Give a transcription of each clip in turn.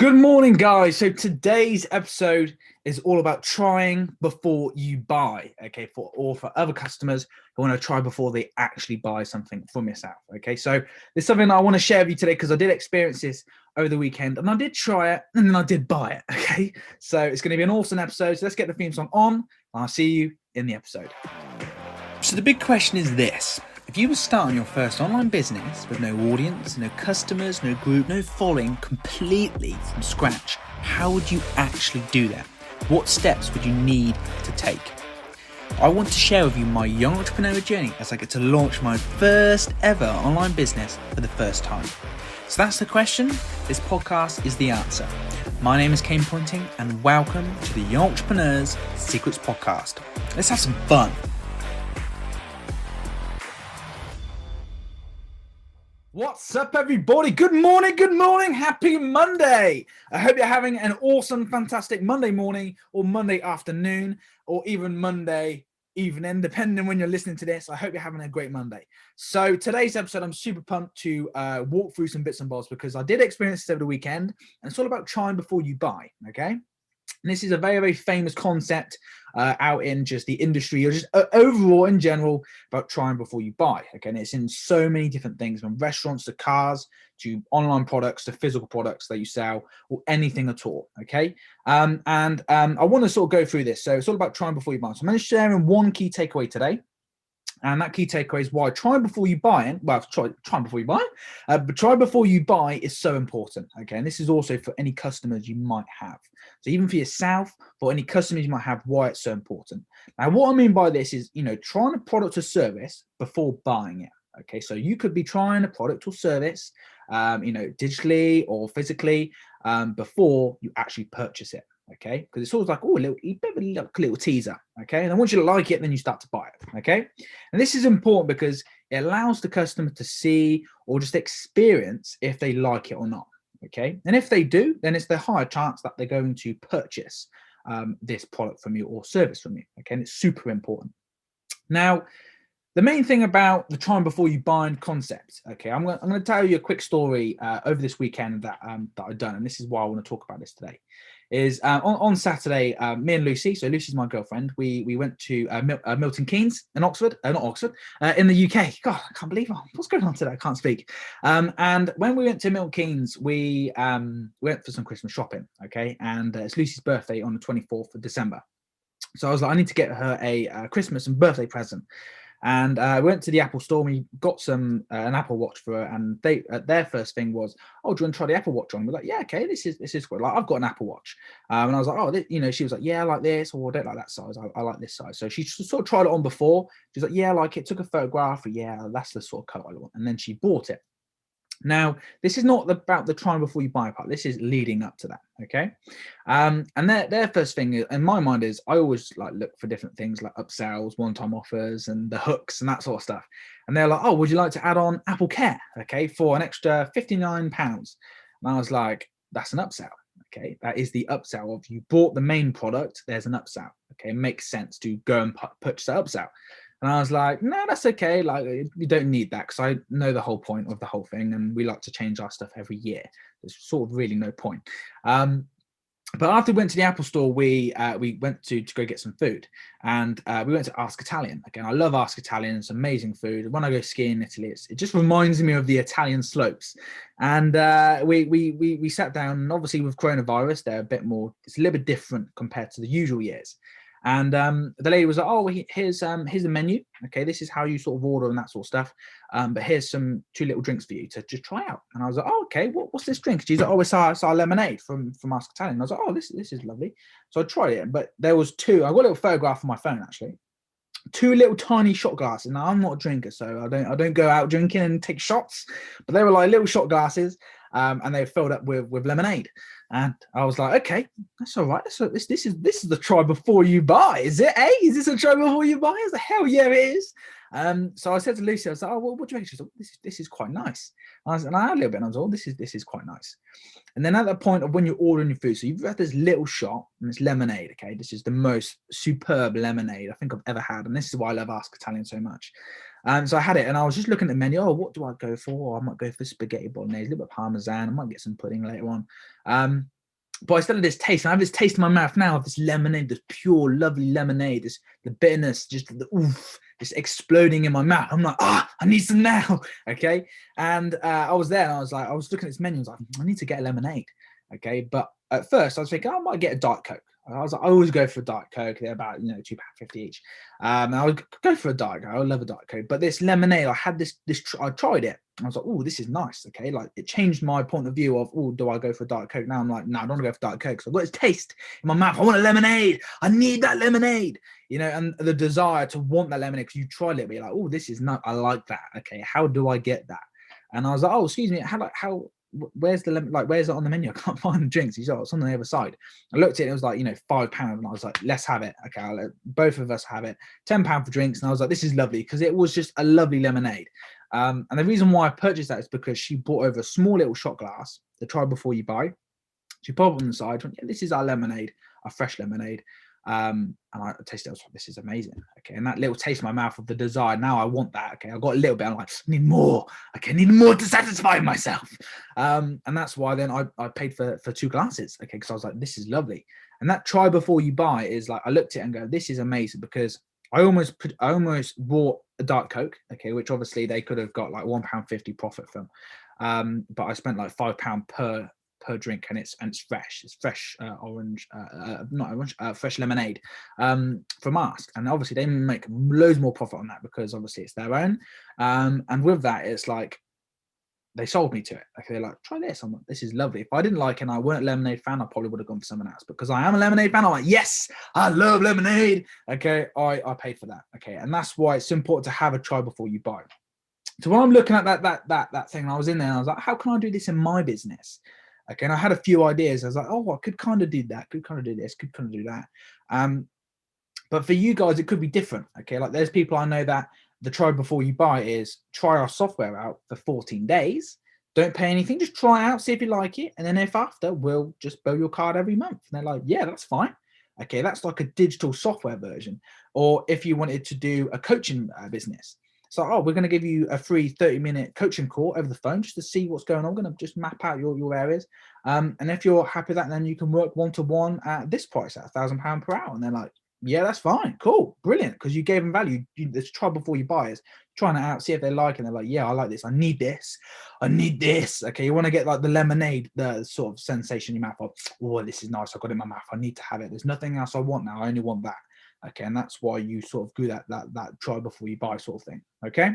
Good morning, guys. So today's episode is all about trying before you buy, okay, for other customers who want to try before they actually buy something from yourself, okay? So there's something I want to share with you today because I did experience this over the weekend and I did try it and then I did buy it, okay? So it's going to be an awesome episode. So let's get the theme song on and I'll see you in the episode. So the big question is this. If you were starting your first online business with no audience, no customers, no group, no following, completely from scratch, how would you actually do that? What steps would you need to take? I want to share with you my young entrepreneur journey as I get to launch my first ever online business for the first time. So that's the question. This podcast is the answer. My name is Kane Pointing and welcome to the Young Entrepreneur's Secrets Podcast. Let's have some fun. What's up, everybody? Good morning, happy Monday. I hope you're having an awesome, fantastic Monday morning or Monday afternoon or even Monday evening, depending on when you're listening to this. I hope you're having a great Monday. So today's episode, I'm super pumped to walk through some bits and bobs because I did experience this over the weekend and it's all about trying before you buy, okay? And this is a very, very famous concept out in just the industry or just overall in general about trying before you buy. Okay, and it's in so many different things, from restaurants to cars to online products to physical products that you sell or anything at all. Okay, I want to sort of go through this. So it's all about trying before you buy. So I'm going to share in one key takeaway today. And that key takeaway is why try before you buy. Try before you buy. But try before you buy is so important. Okay, and this is also for any customers you might have. So even for yourself, for any customers you might have, why it's so important. Now, what I mean by this is, trying a product or service before buying it. Okay, so you could be trying a product or service, digitally or physically, before you actually purchase it. Okay, because it's always like, a little teaser. Okay, and then once you like it, then you start to buy it. Okay, and this is important because it allows the customer to see or just experience if they like it or not. Okay, and if they do, then it's the higher chance that they're going to purchase this product from you or service from you. Okay, and it's super important. Now, the main thing about the trying before you buy concept, okay, I'm going to tell you a quick story over this weekend that I've done, and this is why I want to talk about this today. Is on Saturday, me and Lucy, so Lucy's my girlfriend, we went to Milton Keynes in Oxford, not Oxford, in the UK. God, I can't believe what's going on today. I can't speak. And when we went to Milton Keynes, we went for some Christmas shopping, okay, and it's Lucy's birthday on the 24th of December. So I was like, I need to get her a Christmas and birthday present. And we went to the Apple store and we got an Apple Watch for her, and their first thing was, oh, do you want to try the Apple Watch on? We're like, yeah, okay, this is good. Like, I've got an Apple Watch, and I was like, oh, she was like, yeah, I like this, or I don't like that size. I like this size. So she sort of tried it on before. She's like, yeah, I like it. Took a photograph. Yeah, that's the sort of color I want. And then she bought it. Now, this is not about the trying before you buy part. This is leading up to that, okay? And their first thing in my mind is I always look for different things like upsells, one-time offers, and the hooks and that sort of stuff. And they're like, oh, would you like to add on Apple Care, okay, for an extra £59? And I was like, that's an upsell, okay? That is the upsell of you bought the main product, there's an upsell, okay? It makes sense to go and purchase that upsell. And I was like, no, that's okay. Like, you don't need that because I know the whole point of the whole thing. And we like to change our stuff every year. There's sort of really no point. But after we went to the Apple store, we went to go get some food. And we went to Ask Italian. Again, I love Ask Italian. It's amazing food. When I go skiing in Italy, it just reminds me of the Italian slopes. And we sat down. And obviously, with coronavirus, they're a bit more, it's a little bit different compared to the usual years. And the lady was like, oh, here's the menu. Okay, this is how you sort of order and that sort of stuff. But here's two little drinks for you to just try out. And I was like, oh, okay, what's this drink? She's like, oh, it's our lemonade from Ask Italian. And I was like, oh, this is lovely. So I tried it, but there was two. I got a little photograph on my phone actually. Two little tiny shot glasses. Now I'm not a drinker, so I don't go out drinking and take shots. But they were like little shot glasses, and they were filled up with lemonade. And I was like, okay, that's all right. So this is the try before you buy, is it? Hey, is this a try before you buy? I was like, hell yeah, it is. So I said to Lucy, I was like, oh, well, what do you reckon? She was like, this is quite nice. And I had a little bit, and I was like, oh, this is quite nice. And then at that point of when you're ordering your food, so you've had this little shot, and it's lemonade. Okay, this is the most superb lemonade I think I've ever had, and this is why I love Ask Italian so much. So I had it, and I was just looking at the menu. Oh, what do I go for? I might go for spaghetti bolognese, a little bit of parmesan. I might get some pudding later on. But I still had this taste. I have this taste in my mouth now of this lemonade, this pure, lovely lemonade. The bitterness, just the oof, just exploding in my mouth. I'm like, I need some now. Okay. And I was there, and I was looking at this menu. I was like, I need to get a lemonade. Okay. But at first, I was thinking, I might get a Diet Coke. I always go for a Diet Coke. They're about £2.50 each. And I would go for a Diet Coke. I love a Diet Coke. But this lemonade, I had this. I tried it. I was like, oh, this is nice. Okay, like it changed my point of view of, oh, do I go for a Diet Coke? Now I'm like, no, I don't want to go for Diet Coke. So I've got this taste in my mouth. I want a lemonade. I need that lemonade. And the desire to want that lemonade, because you try a little bit, you're like, oh, this is not. I like that. Okay, how do I get that? And I was like, oh, excuse me, how? Where's the lemon? Like, where's it on the menu? I can't find the drinks. He's like, it's on the other side. I looked at it. It was like, £5, and I was like, let's have it. Okay, I'll let both of us have it. £10 for drinks, and I was like, this is lovely, because it was just a lovely lemonade. And the reason why I purchased that is because she brought over a small little shot glass, the try before you buy. She put it on the side. Went, yeah, this is our lemonade, our fresh lemonade. And I tasted it. I was like, this is amazing. Okay, and that little taste in my mouth of the desire. Now I want that. Okay, I got a little bit. I'm like, I need more. Okay, I need more to satisfy myself. And that's why then I paid for 2 glasses. Okay, because I was like, this is lovely. And that try before you buy is like, I looked at it and go, this is amazing, because I almost bought a Diet Coke. Okay, which obviously they could have got like £1.50 profit from. But I spent like £5 per drink, and it's fresh. It's fresh fresh lemonade from Ask, and obviously they make loads more profit on that because obviously it's their own. And with that, it's like they sold me to it. Okay, they're like, try this. I'm like, this is lovely. If I didn't like it and I weren't a lemonade fan, I probably would have gone for someone else. Because I am a lemonade fan, I'm like, yes, I love lemonade. Okay, I paid for that. Okay, and that's why it's important to have a try before you buy. So when I'm looking at that thing, I was in there and I was like, how can I do this in my business? Okay, and I had a few ideas. I was like, oh, I could kind of do that, could kind of do this, could kind of do that. But for you guys, it could be different. Okay, like there's people I know that the try before you buy is try our software out for 14 days. Don't pay anything, just try it out, see if you like it. And then if after, we'll just bill your card every month. And they're like, yeah, that's fine. Okay, that's like a digital software version. Or if you wanted to do a coaching business. So, we're going to give you a free 30-minute coaching call over the phone just to see what's going on. We're going to just map out your areas. And if you're happy with that, then you can work one-to-one at this price, at £1,000 per hour. And they're like, yeah, that's fine. Cool. Brilliant. Because you gave them value. This try before you buy is trying it out, see if they like it. And they're like, yeah, I like this. I need this. I need this. Okay. You want to get like the lemonade, the sort of sensation in your mouth of, oh, this is nice. I got it in my mouth. I need to have it. There's nothing else I want now. I only want that. Okay, and that's why you sort of do that try before you buy sort of thing. Okay,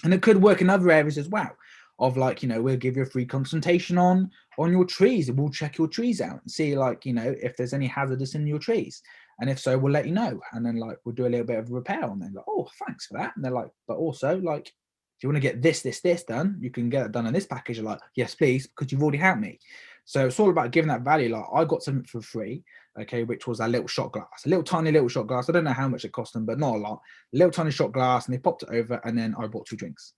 and it could work in other areas as well. Of like, we'll give you a free consultation on your trees, and we'll check your trees out and see like, if there's any hazardous in your trees, and if so, we'll let you know. And then like we'll do a little bit of repair on them. Like, oh, thanks for that. And they're like, but also like, if you want to get this done, you can get it done in this package. You're like, yes, please, because you've already helped me. So it's all about giving that value. Like I got something for free, okay, which was a little shot glass, a little tiny little shot glass. I don't know how much it cost them, but not a lot. A little tiny shot glass, and they popped it over, and then I bought 2 drinks.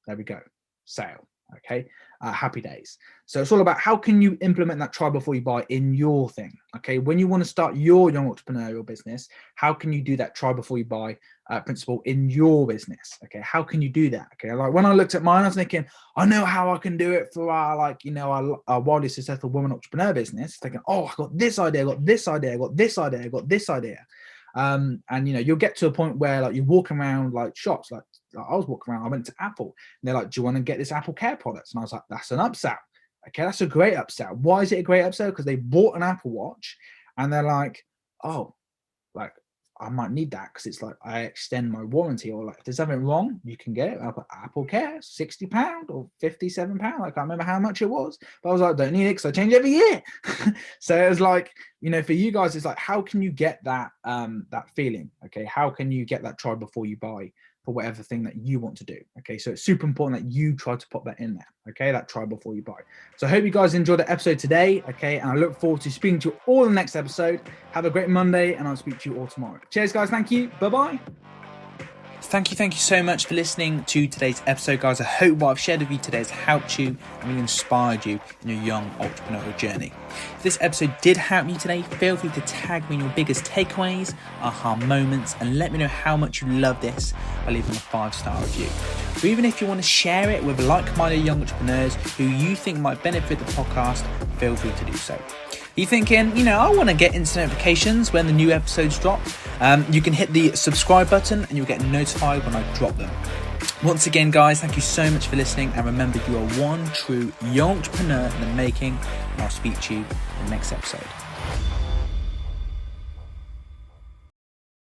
There we go. Sale. Okay. Happy days. So it's all about how can you implement that try before you buy in your thing. Okay. When you want to start your young entrepreneurial business, how can you do that try before you buy principle in your business? Okay. How can you do that? Okay. Like when I looked at mine, I was thinking, I know how I can do it for our wildly successful woman entrepreneur business. Thinking, oh, I got this idea, I got this idea, I got this idea, I got this idea. And you'll get to a point where like you're walking around like shops, like I was walking around, I went to Apple, and they're like, do you want to get this Apple Care products? And I was like, that's an upsell. Okay, that's a great upsell. Why is it a great upsell? Because they bought an Apple Watch, and they're like, oh, like I might need that because it's like I extend my warranty, or like if there's something wrong, you can get it. Apple Care, £60 or £57. I can't remember how much it was, but I was like, don't need it because I change every year. So it was like, for you guys, it's like, how can you get that that feeling? Okay, how can you get that try before you buy for whatever thing that you want to do? Okay, so it's super important that you try to pop that in there. Okay, that try before you buy. So I hope you guys enjoyed the episode today. Okay, and I look forward to speaking to you all in the next episode. Have a great Monday, and I'll speak to you all tomorrow. Cheers, guys. Thank you. Bye-bye. thank you so much for listening to today's episode, guys. I hope what I've shared with you today has helped you and really inspired you in your young entrepreneurial journey. If this episode did help you today, feel free to tag me in your biggest takeaways, aha moments, and let me know how much you love this by leaving a 5-star review. Or even if you want to share it with like-minded young entrepreneurs who you think might benefit the podcast, feel free to do so. You're thinking, I want to get instant notifications when the new episodes drop? You can hit the subscribe button and you'll get notified when I drop them. Once again, guys, thank you so much for listening. And remember, you are one true young entrepreneur in the making. And I'll speak to you in the next episode.